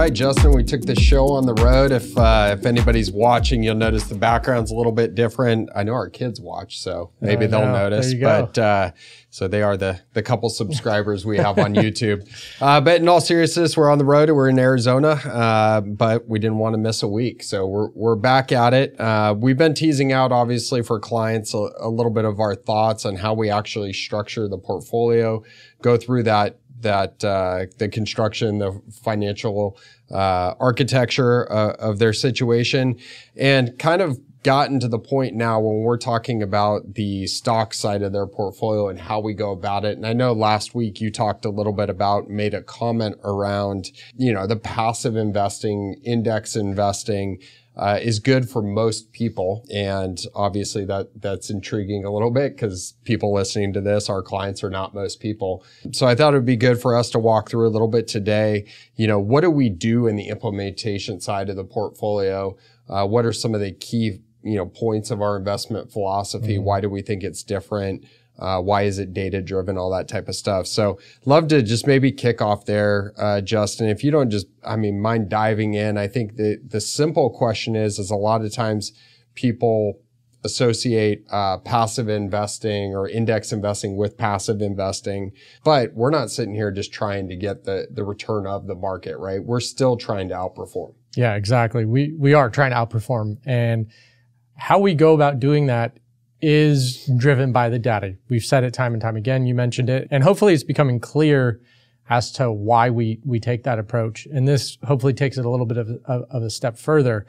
right, Justin, we took the show on the road. If anybody's watching, you'll notice the background's a little bit different. I know our kids watch, so maybe they'll notice. But so they are the couple subscribers we have on YouTube. But in all seriousness, we're on the road. We're in Arizona, but we didn't want to miss a week. So we're back at it. We've been teasing out, obviously, for clients a little bit of our thoughts on how we actually structure the portfolio, go through the construction, the financial architecture of their situation, and kind of gotten to the point now when we're talking about the stock side of their portfolio and how we go about it. And I know last week you talked a little bit about, made a comment around, the passive investing, index investing, is good for most people. And obviously that's intriguing a little bit because people listening to this, our clients are not most people. So I thought it would be good for us to walk through a little bit today. What do we do in the implementation side of the portfolio? What are some of the key, points of our investment philosophy? Why do we think it's different? Why is it data driven? All that type of stuff. So love to just maybe kick off there, Justin. If you don't mind diving in. I think the simple question is a lot of times people associate passive investing or index investing with passive investing, but we're not sitting here just trying to get the return of the market, right? We're still trying to outperform. Yeah, exactly. We are trying to outperform, and how we go about doing that is driven by the data. We've said it time and time again. You mentioned it, and hopefully it's becoming clear as to why we take that approach. And this hopefully takes it a little bit of a step further.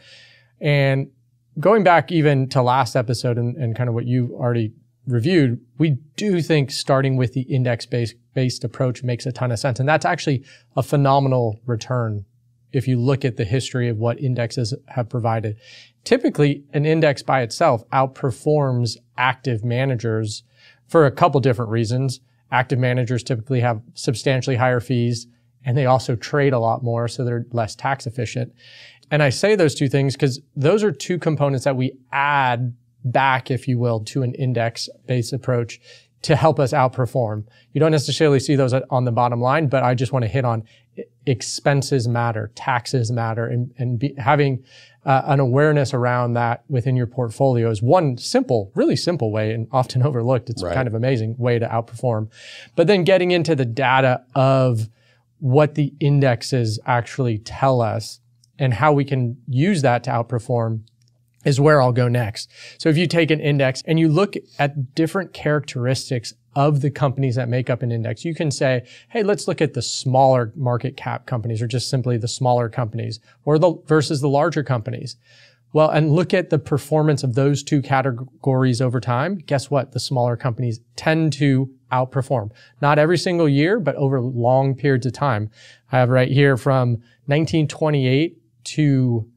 And going back even to last episode and kind of what you already reviewed, we do think starting with the index-based approach makes a ton of sense. And that's actually a phenomenal return if you look at the history of what indexes have provided. Typically, an index by itself outperforms active managers for a couple different reasons. Active managers typically have substantially higher fees, and they also trade a lot more, so they're less tax efficient. And I say those two things because those are two components that we add back, if you will, to an index-based approach to help us outperform. You don't necessarily see those on the bottom line, but I just want to hit on expenses matter, taxes matter, and having an awareness around that within your portfolio is one really simple way, and often overlooked. It's kind of amazing way to outperform. But then getting into the data of what the indexes actually tell us and how we can use that to outperform is where I'll go next. So if you take an index and you look at different characteristics of the companies that make up an index, you can say, hey, let's look at the smaller market cap companies, or just simply the smaller companies, or versus the larger companies. Well, and look at the performance of those two categories over time. Guess what? The smaller companies tend to outperform. Not every single year, but over long periods of time. I have right here from 1928 to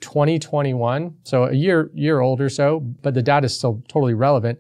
2021, so a year old or so, but the data is still totally relevant.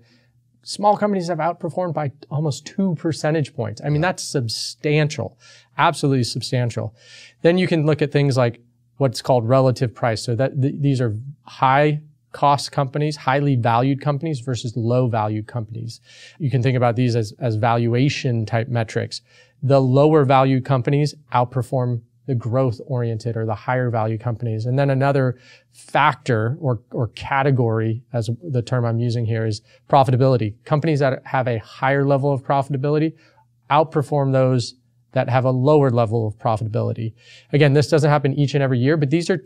Small companies have outperformed by almost 2 percentage points. I mean, that's substantial, absolutely substantial. Then you can look at things like what's called relative price. So that these are high cost companies, highly valued companies versus low valued companies. You can think about these as valuation type metrics. The lower valued companies outperform the growth-oriented or the higher value companies. And then another factor or category, as the term I'm using here, is profitability. Companies that have a higher level of profitability outperform those that have a lower level of profitability. Again, this doesn't happen each and every year, but these are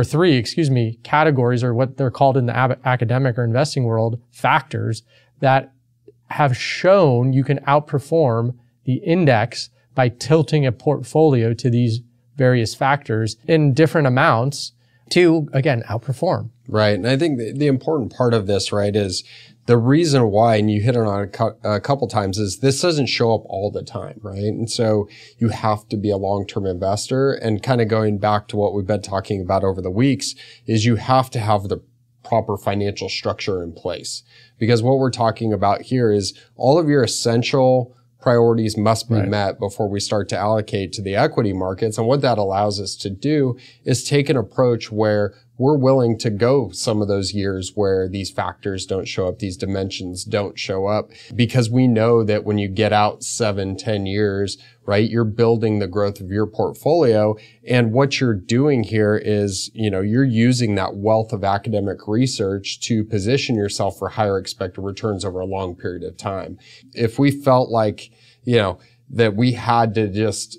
three categories, or what they're called in the academic or investing world, factors that have shown you can outperform the index by tilting a portfolio to these various factors in different amounts to, again, outperform. Right. And I think the important part of this, right, is the reason why, and you hit it on a couple times, is this doesn't show up all the time, right? And so you have to be a long-term investor. And kind of going back to what we've been talking about over the weeks is you have to have the proper financial structure in place. Because what we're talking about here is all of your essential priorities must be met before we start to allocate to the equity markets. And what that allows us to do is take an approach where we're willing to go some of those years where these factors don't show up, these dimensions don't show up, because we know that when you get out 7-10 years, right, you're building the growth of your portfolio. And what you're doing here is, you're using that wealth of academic research to position yourself for higher expected returns over a long period of time. If we felt like, that we had to just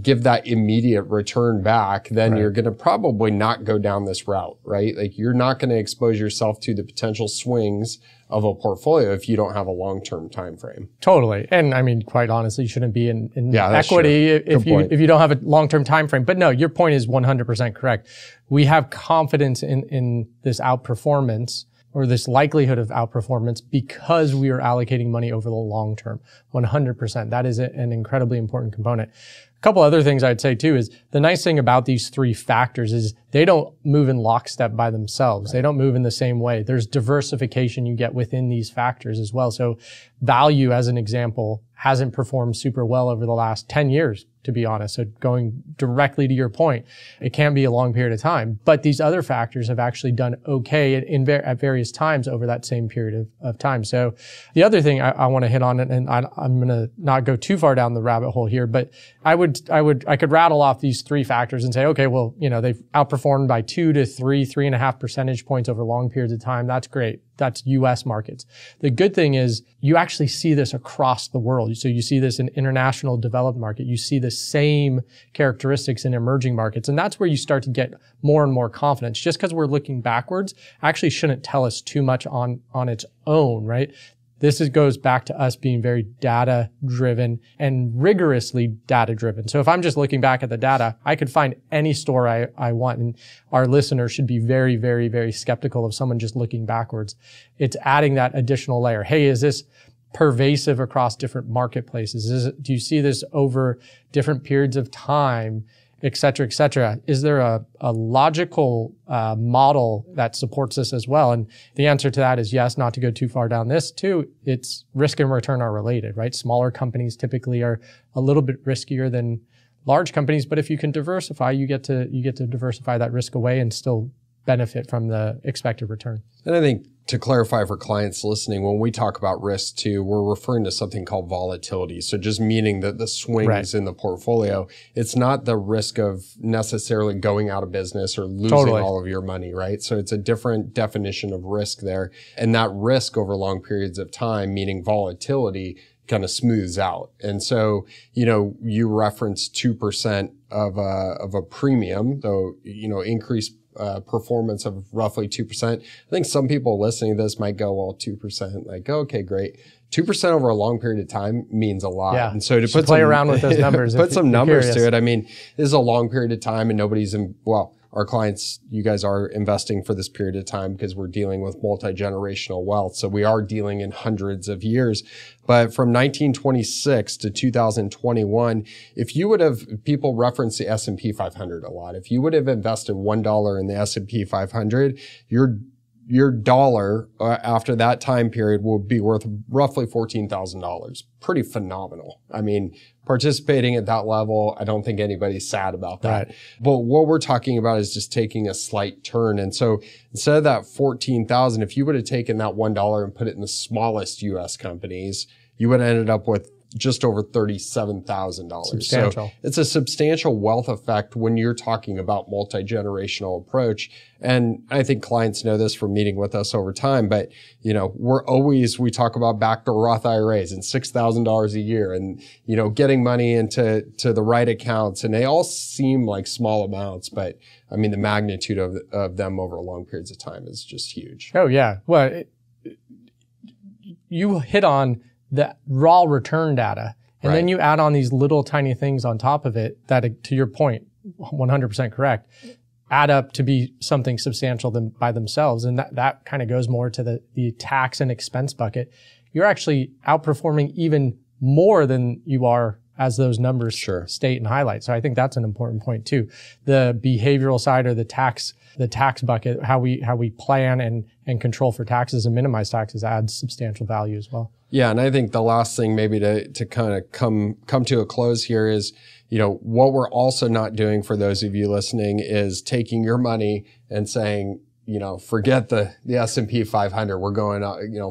give that immediate return back, then you're going to probably not go down this route, right? Like, you're not going to expose yourself to the potential swings of a portfolio if you don't have a long-term time frame. Totally. And I mean, quite honestly, you shouldn't be in equity if you don't have a long-term time frame. But no, your point is 100% correct. We have confidence in this outperformance, or this likelihood of outperformance, because we are allocating money over the long term. 100%. That is an incredibly important component. A couple other things I'd say too is the nice thing about these three factors is they don't move in lockstep by themselves. They don't move in the same way. There's diversification you get within these factors as well. So value, as an example, hasn't performed super well over the last 10 years, to be honest. So going directly to your point, it can be a long period of time, but these other factors have actually done okay at various times over that same period of time. So the other thing I want to hit on, and I'm going to not go too far down the rabbit hole here, but I could rattle off these three factors and say, okay, well, they've outperformed by 2 to 3.5 percentage points over long periods of time. That's great. That's US markets. The good thing is you actually see this across the world. So you see this in international developed market. You see the same characteristics in emerging markets. And that's where you start to get more and more confidence. Just because we're looking backwards actually shouldn't tell us too much on its own, right? This goes back to us being very data-driven and rigorously data-driven. So if I'm just looking back at the data, I could find any store I want. And our listeners should be very, very, very skeptical of someone just looking backwards. It's adding that additional layer. Hey, is this pervasive across different marketplaces? Do you see this over different periods of time, et cetera, et cetera? Is there a logical model that supports this as well? And the answer to that is yes. Not to go too far down this too, it's risk and return are related, right? Smaller companies typically are a little bit riskier than large companies, but if you can diversify, you get to diversify that risk away and still benefit from the expected return. And I think, to clarify for clients listening, when we talk about risk too, we're referring to something called volatility. So just meaning that the swings in the portfolio, it's not the risk of necessarily going out of business or losing all of your money, right? So it's a different definition of risk there. And that risk over long periods of time, meaning volatility, kind of smooths out. And so, you referenced 2% of a premium, so, increased performance of roughly 2%. I think some people listening to this might go, well, 2%, like, okay, great. 2% over a long period of time means a lot. Yeah. And so to play around with those numbers, put some numbers to it. I mean, this is a long period of time and nobody's our clients, you guys are investing for this period of time because we're dealing with multi-generational wealth. So we are dealing in hundreds of years. But from 1926 to 2021, if you would have, people reference the S&P 500 a lot. If you would have invested $1 in the S&P 500, your dollar after that time period will be worth roughly $14,000. Pretty phenomenal. I mean, participating at that level, I don't think anybody's sad about that. Right. But what we're talking about is just taking a slight turn. And so instead of that $14,000, if you would have taken that $1 and put it in the smallest US companies, you would have ended up with just over $37,000. Substantial. So it's a substantial wealth effect when you're talking about multi-generational approach. And I think clients know this from meeting with us over time, but we talk about backdoor Roth IRAs and $6,000 a year and, getting money into the right accounts. And they all seem like small amounts, but I mean, the magnitude of them over long periods of time is just huge. Oh yeah. Well, you hit on the raw return data. And then you add on these little tiny things on top of it that, to your point, 100% correct, add up to be something substantial by themselves. And that kind of goes more to the tax and expense bucket. You're actually outperforming even more than you are as those numbers state and highlight. So I think that's an important point too. The behavioral side, or the tax bucket, how we plan and control for taxes and minimize taxes, adds substantial value as well. Yeah, and I think the last thing maybe to kind of come to a close here is, what we're also not doing for those of you listening is taking your money and saying, forget the S&P 500. We're going,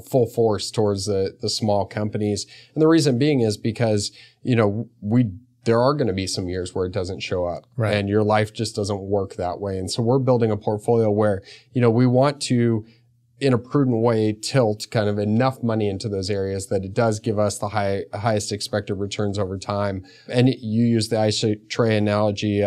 full force towards the small companies. And the reason being is because, there are going to be some years where it doesn't show up, and your life just doesn't work that way. And so we're building a portfolio where, we want to, in a prudent way, tilt kind of enough money into those areas that it does give us the highest expected returns over time. And you used the ice tray analogy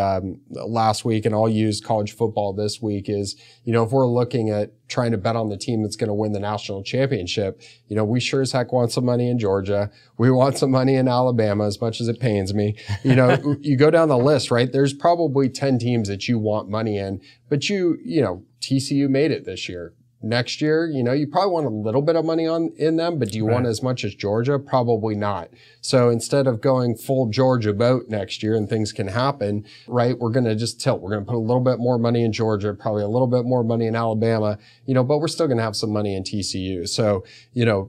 last week, and I'll use college football this week is, if we're looking at trying to bet on the team that's going to win the national championship, we sure as heck want some money in Georgia. We want some money in Alabama, as much as it pains me. You go down the list, right? There's probably 10 teams that you want money in, but TCU made it this year. Next year, you probably want a little bit of money in them, but do you want as much as Georgia? Probably not. So instead of going full Georgia boat next year, and things can happen, right? We're going to just tilt. We're going to put a little bit more money in Georgia, probably a little bit more money in Alabama, but we're still going to have some money in TCU. So,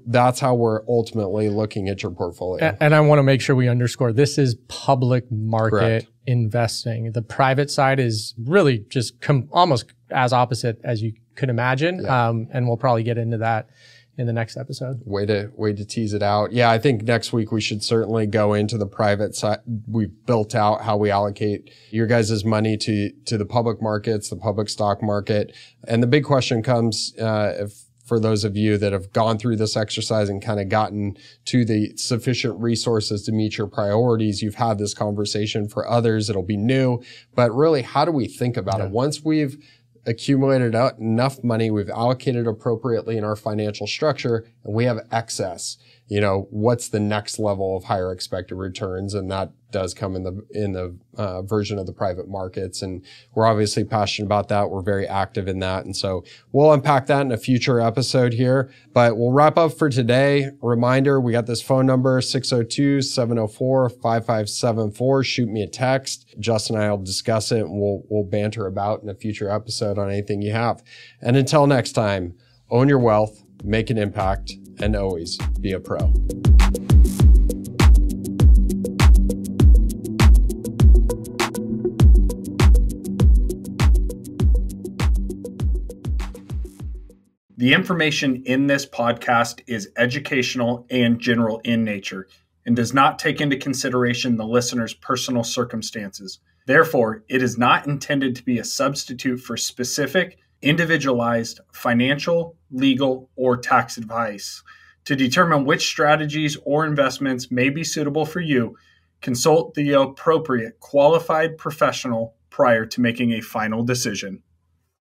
that's how we're ultimately looking at your portfolio. And I want to make sure we underscore, this is public market investing. The private side is really just almost as opposite as you could imagine. And we'll probably get into that in the next episode. Way to tease it out. Yeah, I think next week we should certainly go into the private side. We've built out how we allocate your guys' money to the public markets, the public stock market. And the big question comes, for those of you that have gone through this exercise and kind of gotten to the sufficient resources to meet your priorities, you've had this conversation. For others, it'll be new. But really, how do we think about it? Once we've accumulated enough money, we've allocated appropriately in our financial structure, and we have excess, what's the next level of higher expected returns? And that does come in the version of the private markets. And we're obviously passionate about that. We're very active in that. And so we'll unpack that in a future episode here, but we'll wrap up for today. Reminder, we got this phone number, 602-704-5574. Shoot me a text. Justin and I will discuss it, and we'll banter about in a future episode on anything you have. And until next time, own your wealth, make an impact, and always be a pro. The information in this podcast is educational and general in nature and does not take into consideration the listener's personal circumstances. Therefore, it is not intended to be a substitute for specific, individualized financial, legal, or tax advice. To determine which strategies or investments may be suitable for you, consult the appropriate qualified professional prior to making a final decision.